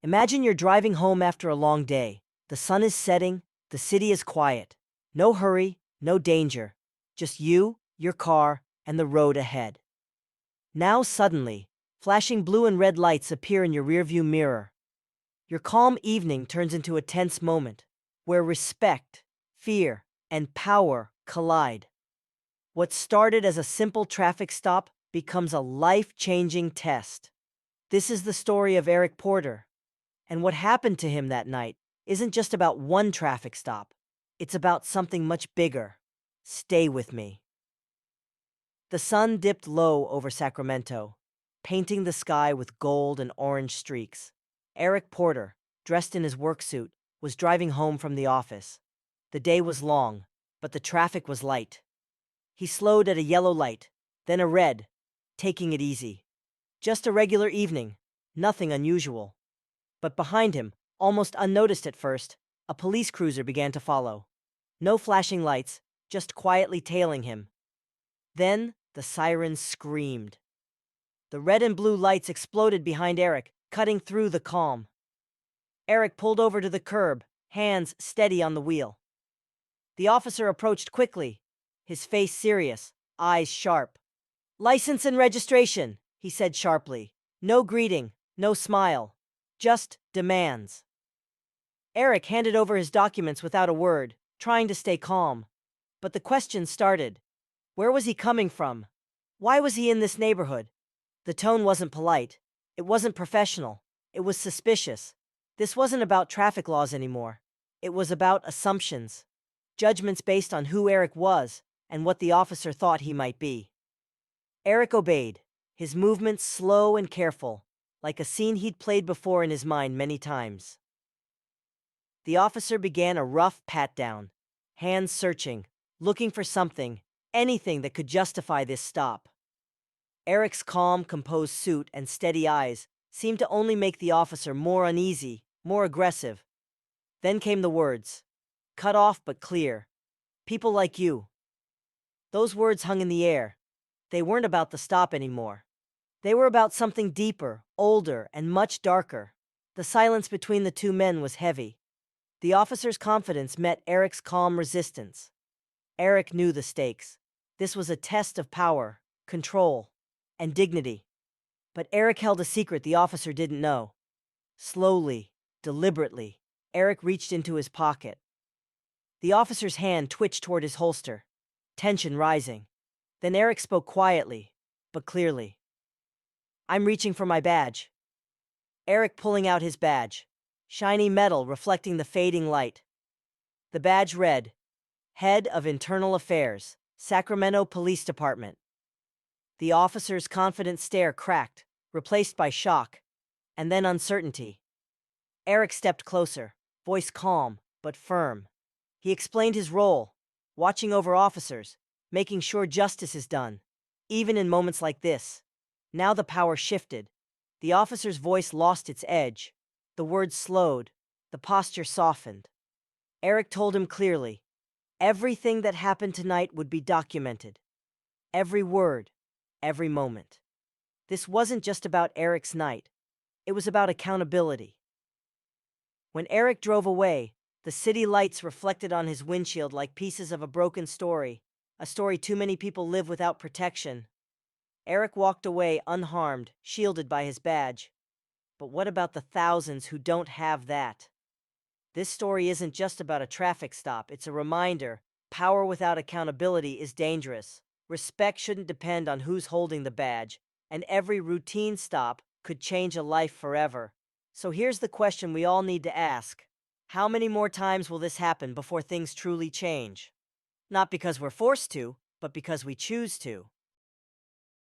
Imagine you're driving home after a long day. The sun is setting, the city is quiet. No hurry, no danger. Just you, your car, and the road ahead. Now suddenly, flashing blue and red lights appear in your rearview mirror. Your calm evening turns into a tense moment, where respect, fear, and power collide. What started as a simple traffic stop becomes a life-changing test. This is the story of Eric Porter. And what happened to him that night isn't just about one traffic stop. It's about something much bigger. Stay with me. The sun dipped low over Sacramento, painting the sky with gold and orange streaks. Eric Porter, dressed in his work suit, was driving home from the office. The day was long, but the traffic was light. He slowed at a yellow light, then a red, taking it easy. Just a regular evening, nothing unusual. But behind him, almost unnoticed at first, a police cruiser began to follow. No flashing lights, just quietly tailing him. Then the sirens screamed. The red and blue lights exploded behind Eric, cutting through the calm. Eric pulled over to the curb, hands steady on the wheel. The officer approached quickly, his face serious, eyes sharp. "License and registration," he said sharply. No greeting, no smile, just demands. Eric handed over his documents without a word, trying to stay calm. But the questions started. Where was he coming from? Why was he in this neighborhood? The tone wasn't polite. It wasn't professional. It was suspicious. This wasn't about traffic laws anymore. It was about assumptions. Judgments based on who Eric was and what the officer thought he might be. Eric obeyed, his movements slow and careful, like a scene he'd played before in his mind many times. The officer began a rough pat-down, hands searching, looking for something, anything that could justify this stop. Eric's calm, composed suit and steady eyes seemed to only make the officer more uneasy, more aggressive. Then came the words, cut off but clear. "People like you." Those words hung in the air. They weren't about the stop anymore. They were about something deeper, older, and much darker. The silence between the two men was heavy. The officer's confidence met Eric's calm resistance. Eric knew the stakes. This was a test of power, control, and dignity. But Eric held a secret the officer didn't know. Slowly, deliberately, Eric reached into his pocket. The officer's hand twitched toward his holster, tension rising. Then Eric spoke quietly, but clearly. "I'm reaching for my badge." Eric pulling out his badge, shiny metal reflecting the fading light. The badge read, Head of Internal Affairs, Sacramento Police Department. The officer's confident stare cracked, replaced by shock, and then uncertainty. Eric stepped closer, voice calm, but firm. He explained his role, watching over officers, making sure justice is done, even in moments like this. Now the power shifted. The officer's voice lost its edge. The words slowed. The posture softened. Eric told him clearly, everything that happened tonight would be documented. Every word, every moment. This wasn't just about Eric's night. It was about accountability. When Eric drove away, the city lights reflected on his windshield like pieces of a broken story, a story too many people live without protection. Eric walked away unharmed, shielded by his badge. But what about the thousands who don't have that? This story isn't just about a traffic stop, it's a reminder. Power without accountability is dangerous. Respect shouldn't depend on who's holding the badge, and every routine stop could change a life forever. So here's the question we all need to ask. How many more times will this happen before things truly change? Not because we're forced to, but because we choose to.